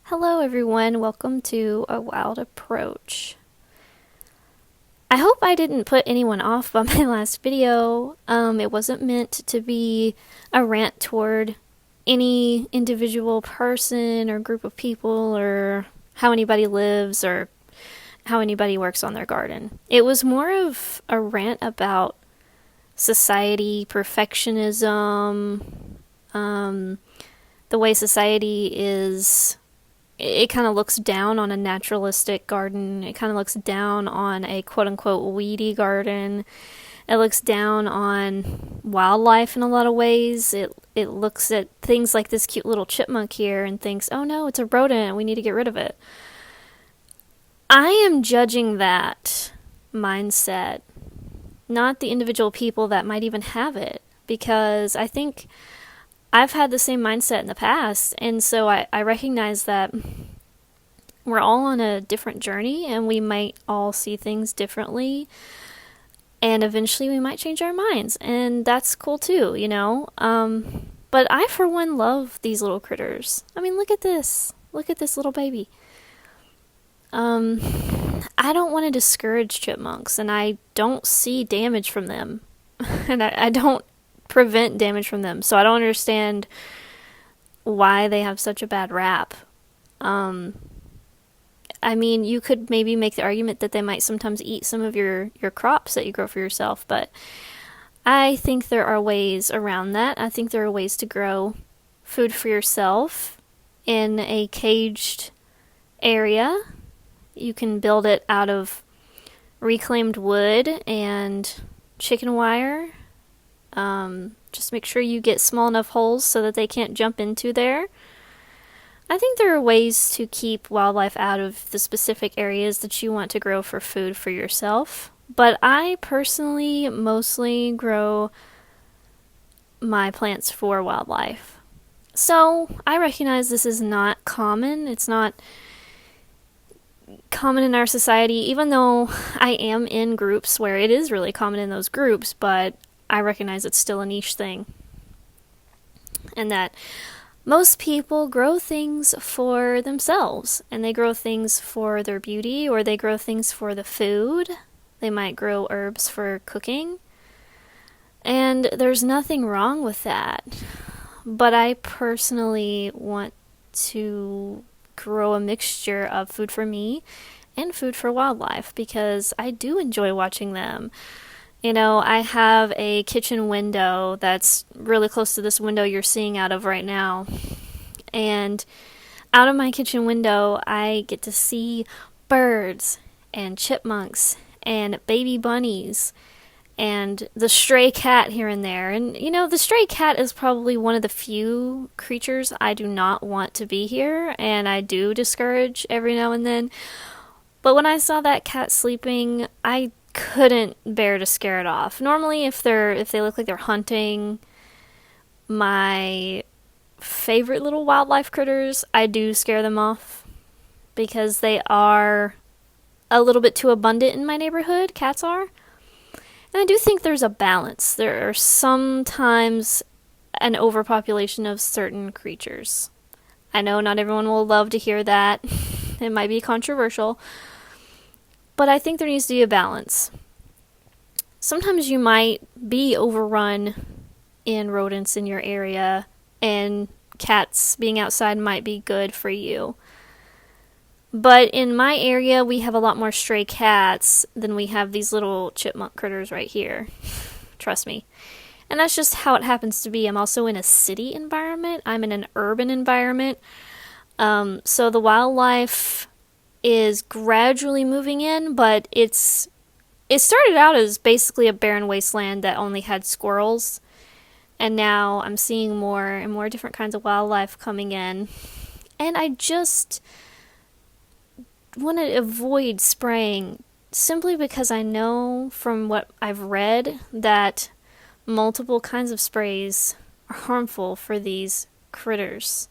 Hello everyone, welcome to A Wild Approach. I hope I didn't put anyone off by my last video. It wasn't meant to be a rant toward any individual person or group of people or how anybody lives or how anybody works on their garden. It was more of a rant about society, perfectionism, the way society is. It kind of looks down on a naturalistic garden. It kind of looks down on a quote-unquote weedy garden. It looks down on wildlife in a lot of ways. It looks at things like this cute little chipmunk here and thinks, oh no, it's a rodent, we need to get rid of it. I am judging that mindset, not the individual people that might even have it, because I think I've had the same mindset in the past, and so I recognize that we're all on a different journey, and we might all see things differently, and eventually we might change our minds, and that's cool too, you know? But I, for one, love these little critters. I mean, look at this. Look at this little baby. I don't want to discourage chipmunks, and I don't see damage from them, and I don't prevent damage from them, so I don't understand why they have such a bad rap. I mean, you could maybe make the argument that they might sometimes eat some of your crops that you grow for yourself, but I think there are ways around that. I think there are ways to grow food for yourself in a caged area. You can build it out of reclaimed wood and chicken wire. Just make sure you get small enough holes so that they can't jump into there. I think there are ways to keep wildlife out of the specific areas that you want to grow for food for yourself. But I personally mostly grow my plants for wildlife. So I recognize this is not common. It's not common in our society, even though I am in groups where it is really common in those groups, but I recognize it's still a niche thing. And that most people grow things for themselves, and they grow things for their beauty, or they grow things for the food. They might grow herbs for cooking. And there's nothing wrong with that. But I personally want to grow a mixture of food for me and food for wildlife, because I do enjoy watching them. You know, I have a kitchen window that's really close to this window you're seeing out of right now. And out of my kitchen window, I get to see birds and chipmunks and baby bunnies and the stray cat here and there. And, you know, the stray cat is probably one of the few creatures I do not want to be here, and I do discourage every now and then. But when I saw that cat sleeping, I couldn't bear to scare it off. Normally, if they look like they're hunting my favorite little wildlife critters, I do scare them off because they are a little bit too abundant in my neighborhood. Cats are. And I do think there's a balance. There are sometimes an overpopulation of certain creatures. I know not everyone will love to hear that. It might be controversial. But I think there needs to be a balance. Sometimes you might be overrun in rodents in your area, and cats being outside might be good for you. But in my area, we have a lot more stray cats than we have these little chipmunk critters right here. Trust me. And that's just how it happens to be. I'm also in a city environment. I'm in an urban environment. So the wildlife is gradually moving in, but it started out as basically a barren wasteland that only had squirrels, and now I'm seeing more and more different kinds of wildlife coming in, and I just want to avoid spraying simply because I know from what I've read that multiple kinds of sprays are harmful for these critters.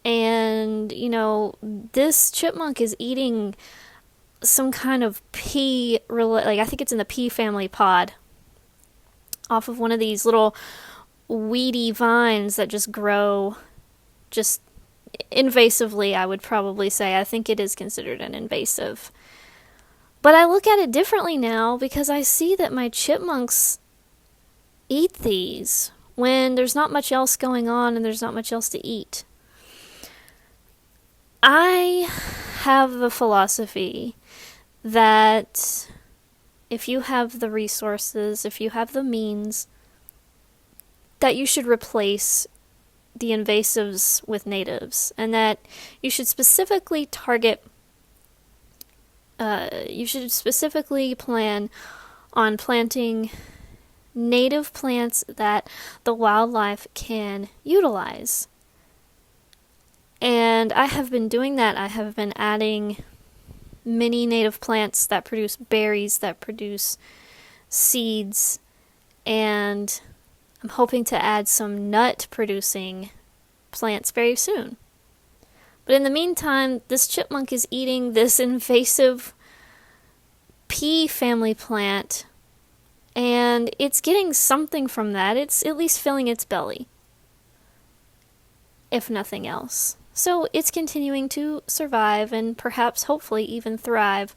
And, you know, this chipmunk is eating some kind of pea, like I think it's in the pea family pod, off of one of these little weedy vines that just grow just invasively, I would probably say. I think it is considered an invasive. But I look at it differently now because I see that my chipmunks eat these when there's not much else going on and there's not much else to eat. I have the philosophy that if you have the resources, if you have the means, that you should replace the invasives with natives, and that you should specifically plan on planting native plants that the wildlife can utilize. And I have been doing that. I have been adding many native plants that produce berries, that produce seeds, and I'm hoping to add some nut-producing plants very soon. But in the meantime, this chipmunk is eating this invasive pea family plant, and it's getting something from that. It's at least filling its belly, if nothing else. So it's continuing to survive and perhaps, hopefully, even thrive,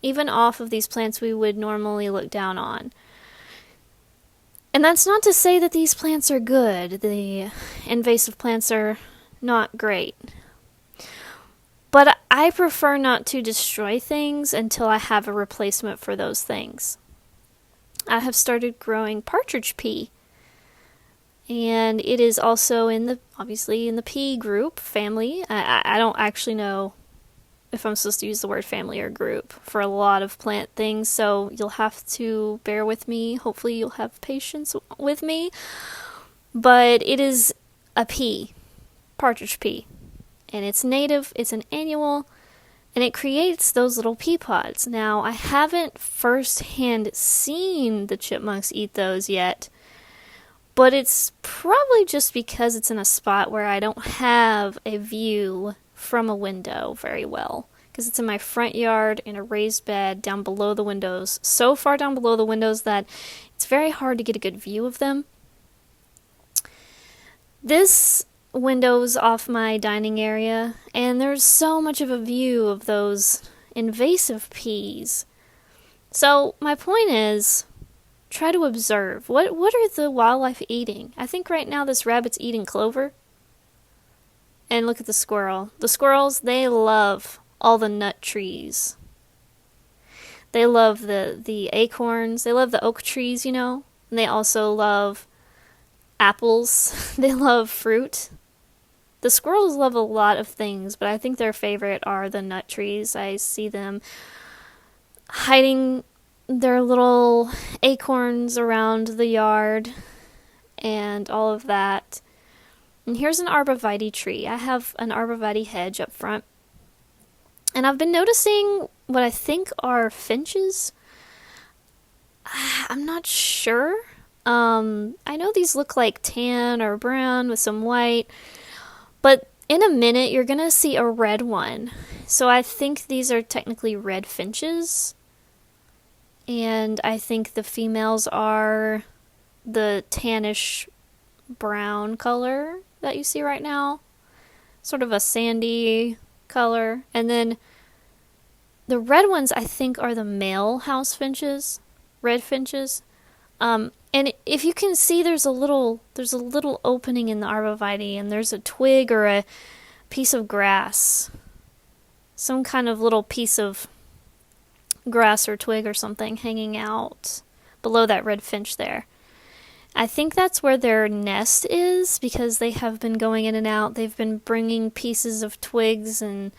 even off of these plants we would normally look down on. And that's not to say that these plants are good. The invasive plants are not great. But I prefer not to destroy things until I have a replacement for those things. I have started growing partridge pea. And it is also obviously in the pea group family. I don't actually know if I'm supposed to use the word family or group for a lot of plant things, so you'll have to bear with me. Hopefully you'll have patience with me. But it is a pea, partridge pea. And it's native, it's an annual, and it creates those little pea pods. Now, I haven't firsthand seen the chipmunks eat those yet, but it's probably just because it's in a spot where I don't have a view from a window very well. Because it's in my front yard in a raised bed down below the windows. So far down below the windows that it's very hard to get a good view of them. This window's off my dining area, and there's so much of a view of those invasive peas. So my point is, try to observe. What are the wildlife eating? I think right now this rabbit's eating clover. And look at the squirrel. The squirrels, they love all the nut trees. They love the acorns. They love the oak trees, And they also love apples. They love fruit. The squirrels love a lot of things, but I think their favorite are the nut trees. I see them hiding their little acorns around the yard and all of that. And here's an arborvitae tree. I have an arborvitae hedge up front. And I've been noticing what I think are finches. I'm not sure. I know these look like tan or brown with some white. But in a minute, you're going to see a red one. So I think these are technically red finches. And I think the females are the tannish brown color that you see right now. Sort of a sandy color. And then the red ones, I think, are the male house finches. Red finches. And if you can see, there's a little opening in the arborvitae, and there's a twig or a piece of grass. Some kind of little piece of grass or twig or something hanging out below that red finch there. I think that's where their nest is, because they have been going in and out. They've been bringing pieces of twigs and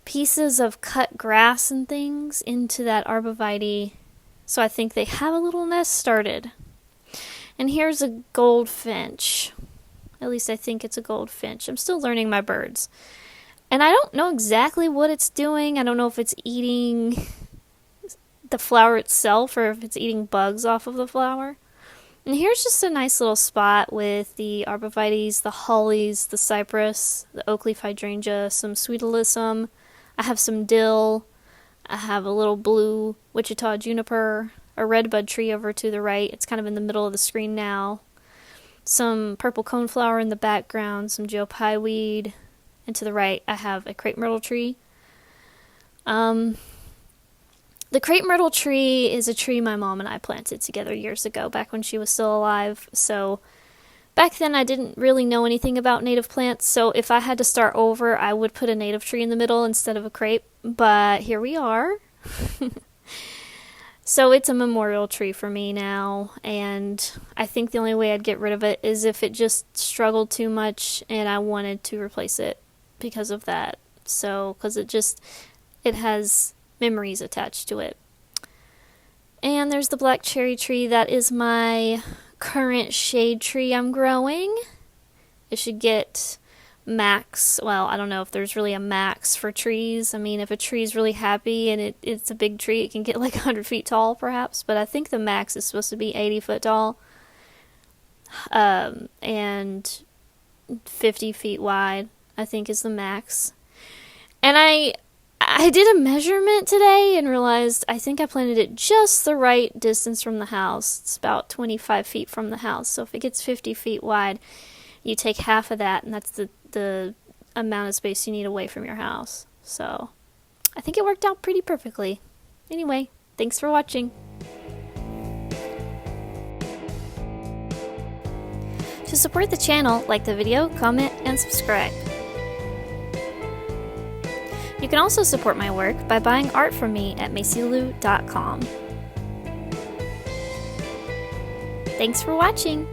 pieces of cut grass and things into that arborvitae. So I think they have a little nest started. And here's a goldfinch. At least I think it's a goldfinch. I'm still learning my birds. And I don't know exactly what it's doing. I don't know if it's eating the flower itself or if it's eating bugs off of the flower. And here's just a nice little spot with the arborvitaes, the hollies, the cypress, the oak leaf hydrangea, some sweet alyssum. I have some dill. I have a little blue Wichita juniper, a redbud tree over to the right. It's kind of in the middle of the screen now. some purple coneflower in the background, some Joe Pye weed, and to the right I have a crepe myrtle tree. The crepe myrtle tree is a tree my mom and I planted together years ago, back when she was still alive. So back then I didn't really know anything about native plants, so if I had to start over, I would put a native tree in the middle instead of a crepe, but here we are. So it's a memorial tree for me now, and I think the only way I'd get rid of it is if it just struggled too much and I wanted to replace it because of that. So, because it has memories attached to it. And there's the black cherry tree. That is my current shade tree I'm growing. It should get max, well, I don't know if there's really a max for trees. I mean, if a tree's really happy and it's a big tree, it can get like 100 feet tall perhaps, but I think the max is supposed to be 80 foot tall, and 50 feet wide, I think, is the max. And I did a measurement today and realized I think I planted it just the right distance from the house. It's about 25 feet from the house, so if it gets 50 feet wide, you take half of that, and that's the amount of space you need away from your house. So I think it worked out pretty perfectly. Anyway, thanks for watching. To support the channel, like the video, comment, and subscribe. You can also support my work by buying art from me at macylou.com. Thanks for watching!